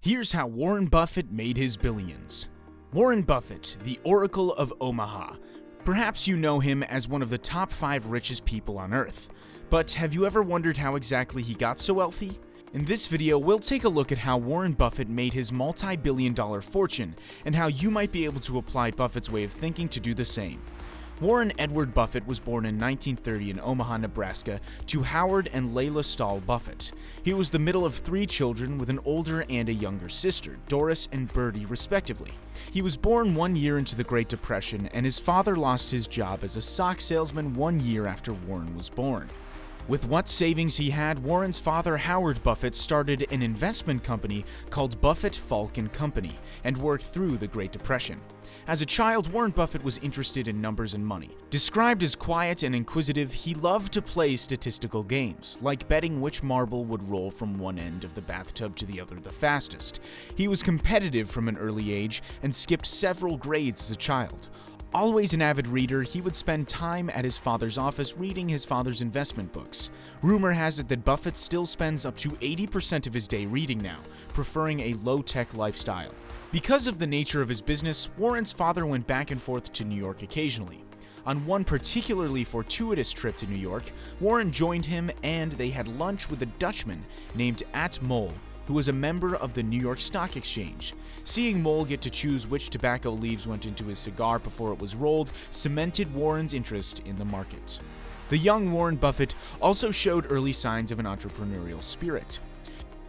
Here's how Warren Buffett made his billions. Warren Buffett, the Oracle of Omaha. Perhaps you know him as one of the top 5 richest people on Earth. But have you ever wondered how exactly he got so wealthy? In this video, we'll take a look at how Warren Buffett made his multi-billion-dollar fortune, and how you might be able to apply Buffett's way of thinking to do the same. Warren Edward Buffett was born in 1930 in Omaha, Nebraska, to Howard and Layla Stahl Buffett. He was the middle of 3 children with an older and a younger sister, Doris and Bertie, respectively. He was born 1 year into the Great Depression, and his father lost his job as a sock salesman 1 year after Warren was born. With what savings he had, Warren's father, Howard Buffett, started an investment company called Buffett, Falk & Company and worked through the Great Depression. As a child, Warren Buffett was interested in numbers and money. Described as quiet and inquisitive, he loved to play statistical games, like betting which marble would roll from one end of the bathtub to the other the fastest. He was competitive from an early age and skipped several grades as a child. Always an avid reader, he would spend time at his father's office reading his father's investment books. Rumor has it that Buffett still spends up to 80% of his day reading now, preferring a low-tech lifestyle. Because of the nature of his business, Warren's father went back and forth to New York occasionally. On one particularly fortuitous trip to New York, Warren joined him and they had lunch with a Dutchman named At Mole, who was a member of the New York Stock Exchange. Seeing Mole get to choose which tobacco leaves went into his cigar before it was rolled cemented Warren's interest in the market. The young Warren Buffett also showed early signs of an entrepreneurial spirit.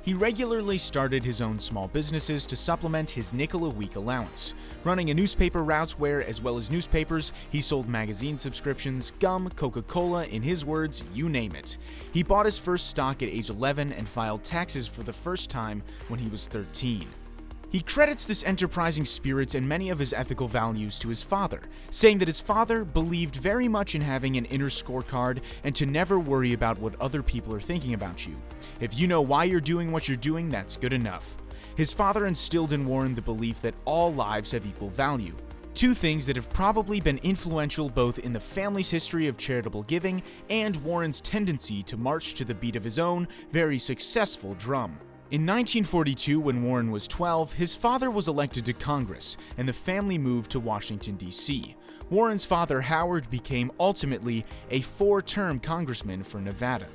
He regularly started his own small businesses to supplement his nickel-a-week allowance, running a newspaper route where, as well as newspapers, he sold magazine subscriptions, gum, Coca-Cola, in his words, you name it. He bought his first stock at age 11 and filed taxes for the first time when he was 13. He credits this enterprising spirit and many of his ethical values to his father, saying that his father believed very much in having an inner scorecard and to never worry about what other people are thinking about you. If you know why you're doing what you're doing, that's good enough. His father instilled in Warren the belief that all lives have equal value. 2 things that have probably been influential both in the family's history of charitable giving and Warren's tendency to march to the beat of his own, very successful drum. In 1942, when Warren was 12, his father was elected to Congress, and the family moved to Washington, D.C. Warren's father, Howard, became ultimately a 4-term congressman for Nevada.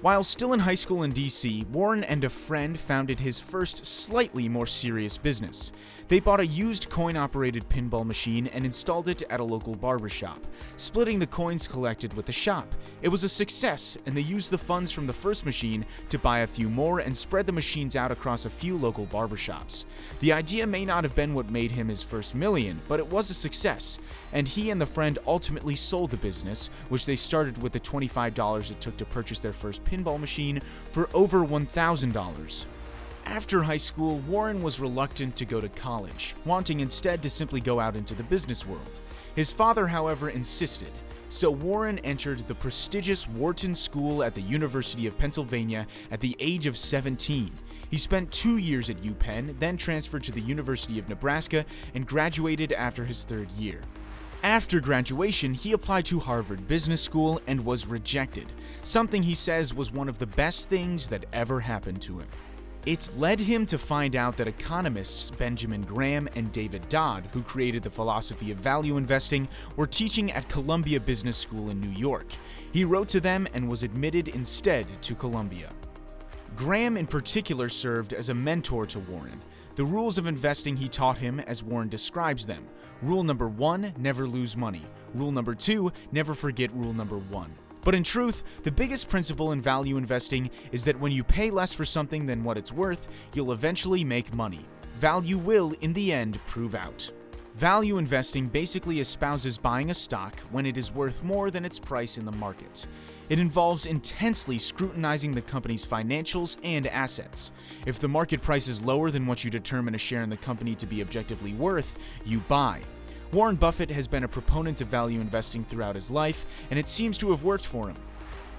While still in high school in D.C., Warren and a friend founded his first slightly more serious business. They bought a used coin-operated pinball machine and installed it at a local barbershop, splitting the coins collected with the shop. It was a success, and they used the funds from the first machine to buy a few more and spread the machines out across a few local barbershops. The idea may not have been what made him his first million, but it was a success, and he and the friend ultimately sold the business, which they started with the $25 it took to purchase their first pinball machine, for over $1,000. After high school, Warren was reluctant to go to college, wanting instead to simply go out into the business world. His father, however, insisted, so Warren entered the prestigious Wharton School at the University of Pennsylvania at the age of 17. He spent 2 years at UPenn, then transferred to the University of Nebraska and graduated after his 3rd year. After graduation, he applied to Harvard Business School and was rejected, something he says was one of the best things that ever happened to him. It led him to find out that economists Benjamin Graham and David Dodd, who created the philosophy of value investing, were teaching at Columbia Business School in New York. He wrote to them and was admitted instead to Columbia. Graham in particular served as a mentor to Warren. The rules of investing he taught him as Warren describes them. Rule number 1, never lose money. Rule number 2, never forget rule number 1. But in truth, the biggest principle in value investing is that when you pay less for something than what it's worth, you'll eventually make money. Value will, in the end, prove out. Value investing basically espouses buying a stock when it is worth more than its price in the market. It involves intensely scrutinizing the company's financials and assets. If the market price is lower than what you determine a share in the company to be objectively worth, you buy. Warren Buffett has been a proponent of value investing throughout his life, and it seems to have worked for him.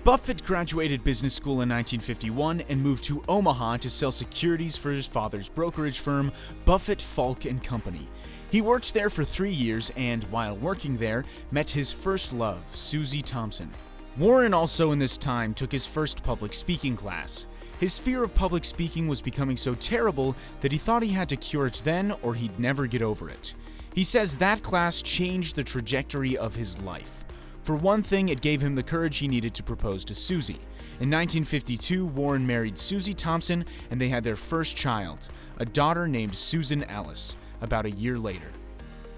Buffett graduated business school in 1951 and moved to Omaha to sell securities for his father's brokerage firm, Buffett, Falk & Company. He worked there for 3 years and, while working there, met his first love, Susie Thompson. Warren also in this time took his first public speaking class. His fear of public speaking was becoming so terrible that he thought he had to cure it then or he'd never get over it. He says that class changed the trajectory of his life. For one thing, it gave him the courage he needed to propose to Susie. In 1952, Warren married Susie Thompson and they had their first child, a daughter named Susan Alice, about a year later.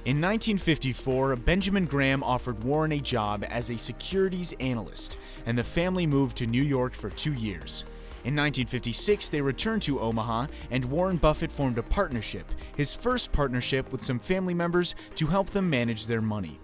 In 1954, Benjamin Graham offered Warren a job as a securities analyst, and the family moved to New York for 2 years. In 1956, they returned to Omaha, and Warren Buffett formed a partnership, his first partnership with some family members to help them manage their money.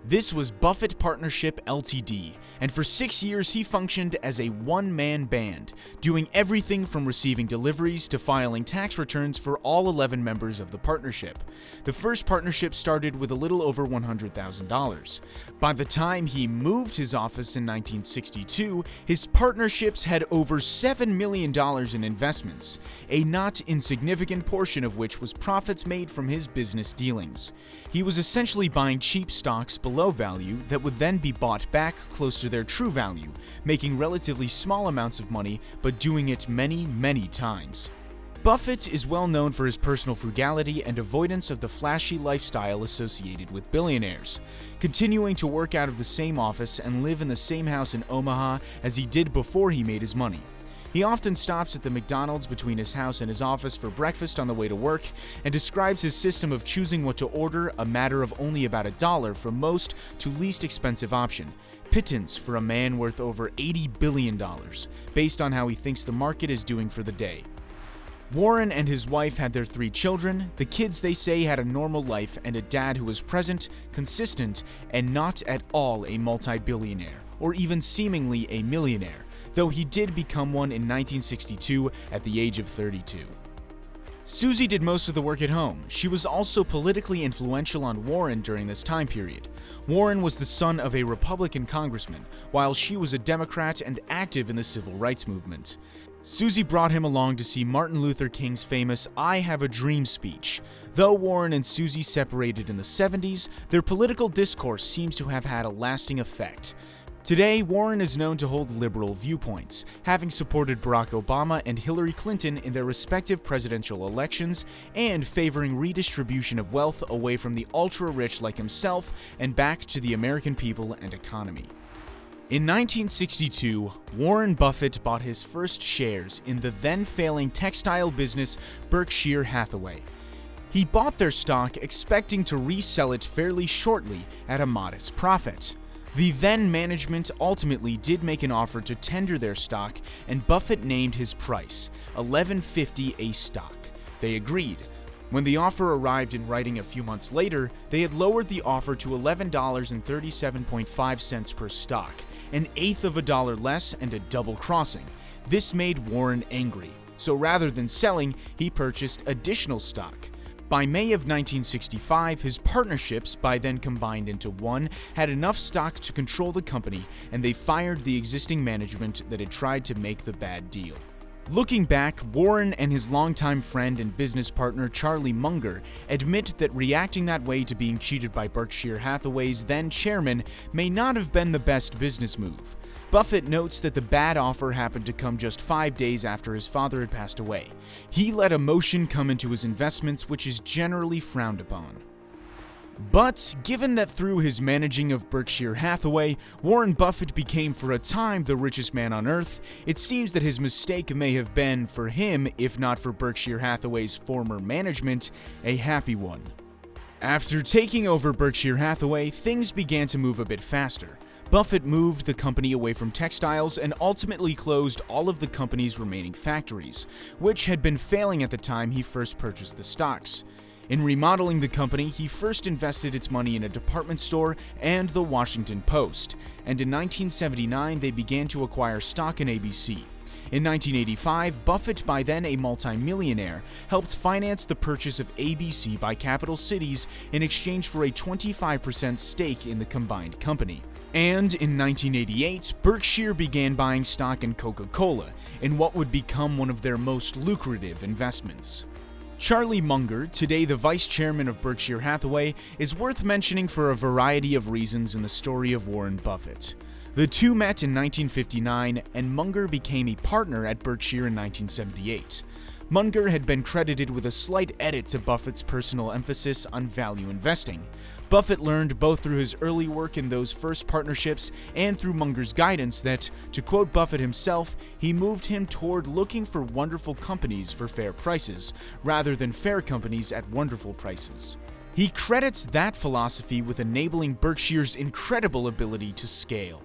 This was Buffett Partnership Ltd., and for 6 years he functioned as a one-man band, doing everything from receiving deliveries to filing tax returns for all 11 members of the partnership. The first partnership started with a little over $100,000. By the time he moved his office in 1962, his partnerships had over $7 million in investments, a not insignificant portion of which was profits made from his business dealings. He was essentially buying cheap stocks below value that would then be bought back close to their true value, making relatively small amounts of money but doing it many, many times. Buffett is well known for his personal frugality and avoidance of the flashy lifestyle associated with billionaires, continuing to work out of the same office and live in the same house in Omaha as he did before he made his money. He often stops at the McDonald's between his house and his office for breakfast on the way to work and describes his system of choosing what to order a matter of only about $1 from most to least expensive option. Pittance for a man worth over $80 billion, based on how he thinks the market is doing for the day. Warren and his wife had their 3 children. The kids, they say, had a normal life and a dad who was present, consistent, and not at all a multi-billionaire, or even seemingly a millionaire, though he did become one in 1962 at the age of 32. Susie did most of the work at home. She was also politically influential on Warren during this time period. Warren was the son of a Republican congressman, while she was a Democrat and active in the civil rights movement. Susie brought him along to see Martin Luther King's famous "I Have a Dream" speech. Though Warren and Susie separated in the 70s, their political discourse seems to have had a lasting effect. Today, Warren is known to hold liberal viewpoints, having supported Barack Obama and Hillary Clinton in their respective presidential elections and favoring redistribution of wealth away from the ultra-rich like himself and back to the American people and economy. In 1962, Warren Buffett bought his first shares in the then-failing textile business Berkshire Hathaway. He bought their stock expecting to resell it fairly shortly at a modest profit. The then management ultimately did make an offer to tender their stock, and Buffett named his price, $11.50 a stock. They agreed. When the offer arrived in writing a few months later, they had lowered the offer to $11.37.5 per stock, an eighth of a dollar less and a double crossing. This made Warren angry, so rather than selling, he purchased additional stock. By May of 1965, his partnerships, by then combined into one, had enough stock to control the company, and they fired the existing management that had tried to make the bad deal. Looking back, Warren and his longtime friend and business partner Charlie Munger admit that reacting that way to being cheated by Berkshire Hathaway's then chairman may not have been the best business move. Buffett notes that the bad offer happened to come just 5 days after his father had passed away. He let emotion come into his investments, which is generally frowned upon. But given that through his managing of Berkshire Hathaway, Warren Buffett became for a time the richest man on earth, it seems that his mistake may have been, for him, if not for Berkshire Hathaway's former management, a happy one. After taking over Berkshire Hathaway, things began to move a bit faster. Buffett moved the company away from textiles and ultimately closed all of the company's remaining factories, which had been failing at the time he first purchased the stocks. In remodeling the company, he first invested its money in a department store and the Washington Post, and in 1979 they began to acquire stock in ABC. In 1985, Buffett, by then a multimillionaire, helped finance the purchase of ABC by Capital Cities in exchange for a 25% stake in the combined company. And in 1988, Berkshire began buying stock in Coca-Cola, in what would become one of their most lucrative investments. Charlie Munger, today the vice chairman of Berkshire Hathaway, is worth mentioning for a variety of reasons in the story of Warren Buffett. The two met in 1959, and Munger became a partner at Berkshire in 1978. Munger had been credited with a slight edit to Buffett's personal emphasis on value investing. Buffett learned both through his early work in those first partnerships and through Munger's guidance that, to quote Buffett himself, he moved him toward looking for wonderful companies for fair prices, rather than fair companies at wonderful prices. He credits that philosophy with enabling Berkshire's incredible ability to scale.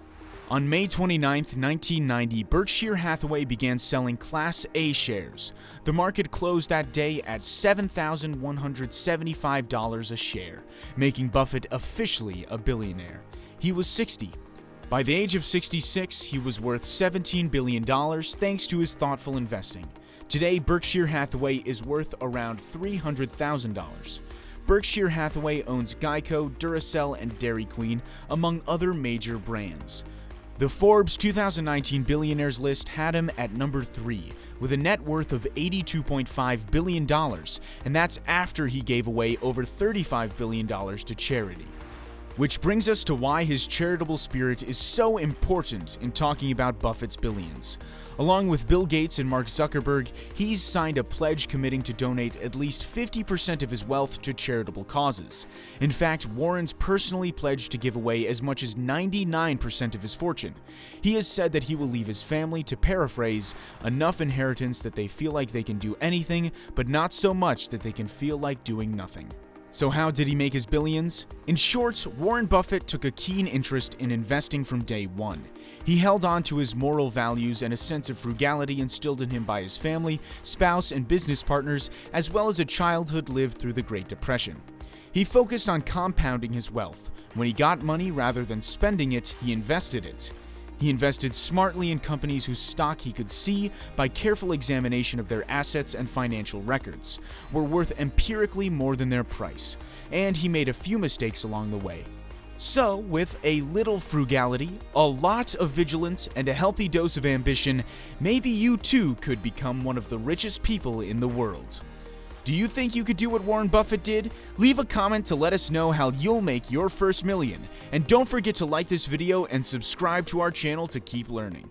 On May 29, 1990, Berkshire Hathaway began selling Class A shares. The market closed that day at $7,175 a share, making Buffett officially a billionaire. He was 60. By the age of 66, he was worth $17 billion thanks to his thoughtful investing. Today, Berkshire Hathaway is worth around $300,000. Berkshire Hathaway owns Geico, Duracell, and Dairy Queen, among other major brands. The Forbes 2019 billionaires list had him at number 3, with a net worth of $82.5 billion, and that's after he gave away over $35 billion to charity. Which brings us to why his charitable spirit is so important in talking about Buffett's billions. Along with Bill Gates and Mark Zuckerberg, he's signed a pledge committing to donate at least 50% of his wealth to charitable causes. In fact, Warren's personally pledged to give away as much as 99% of his fortune. He has said that he will leave his family, to paraphrase, enough inheritance that they feel like they can do anything, but not so much that they can feel like doing nothing. So how did he make his billions? In short, Warren Buffett took a keen interest in investing from day one. He held on to his moral values and a sense of frugality instilled in him by his family, spouse, and business partners, as well as a childhood lived through the Great Depression. He focused on compounding his wealth. When he got money, rather than spending it, he invested it. He invested smartly in companies whose stock he could see, by careful examination of their assets and financial records, were worth empirically more than their price, and he made a few mistakes along the way. So, with a little frugality, a lot of vigilance, and a healthy dose of ambition, maybe you too could become one of the richest people in the world. Do you think you could do what Warren Buffett did? Leave a comment to let us know how you'll make your first million. And don't forget to like this video and subscribe to our channel to keep learning.